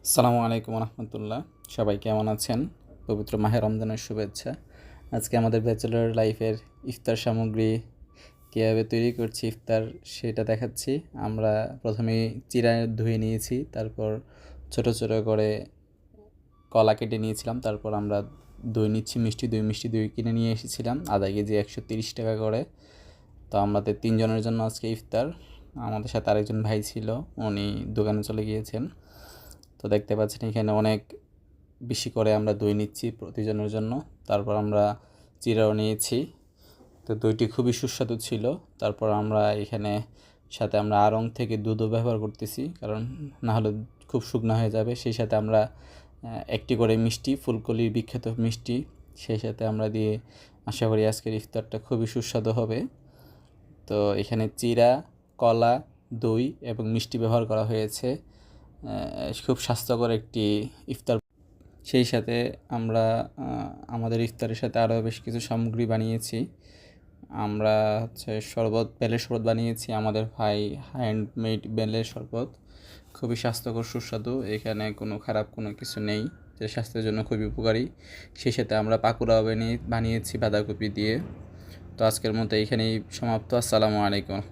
আসসালামু আলাইকুম রহমতুল্লাহ। সবাই কেমন আছেন? পবিত্র মাহে রমজানের শুভেচ্ছা। আজকে আমাদের ব্যাচেলর লাইফের ইফতার সামগ্রী কীভাবে তৈরি করছি ইফতার সেটা দেখাচ্ছি। আমরা প্রথমেই চিড়া ধুয়ে নিয়েছি, তারপর ছোট ছোট করে কলা কেটে নিয়েছিলাম, তারপর আমরা দই নিচ্ছি, মিষ্টি দই কিনে নিয়ে এসেছিলাম আধা কেজি 130 টাকা করে। তো আমাদের তিনজনের জন্য আজকে ইফতার। আমাদের সাথে আরেকজন ভাই ছিল, উনি দোকানে চলে গিয়েছেন। তো দেখতে পাচ্ছেন এখানে অনেক বেশি করে আমরা দই নিচ্ছি প্রতিজনের জন্য। তারপর আমরা চিড়াও নিয়েছি। তো দইটি খুবই সুস্বাদু ছিল। তারপর আমরা এখানে সাথে আমরা আড়ং থেকে দুধও ব্যবহার করতেছি, কারণ না হলে খুব শুকনো হয়ে যাবে। সেই সাথে আমরা একটি করে মিষ্টি, ফুলকলির বিখ্যাত মিষ্টি, সেই সাথে আমরা দিয়ে আশা করি আজকের ইফতারটা খুবই সুস্বাদু হবে। তো এখানে চিড়া, কলা, দই এবং মিষ্টি ব্যবহার করা হয়েছে। খুব স্বাস্থ্যকর একটি ইফতার। সেই সাথে আমরা আমাদের ইফতারের সাথে আরও বেশ কিছু সামগ্রী বানিয়েছি। আমরা শরবত, বেলের শরবত বানিয়েছি। আমাদের ভাই হ্যান্ডমেড বেলের শরবত খুবই স্বাস্থ্যকর, সুস্বাদু। এখানে কোনো খারাপ কোনো কিছু নেই, যে স্বাস্থ্যের জন্য খুবই উপকারী। সেই সাথে আমরা পাকুড়াও বানিয়েছি বাঁধাকপি দিয়ে। তো আজকের মতো এখানেই সমাপ্ত। আসসালামু আলাইকুম।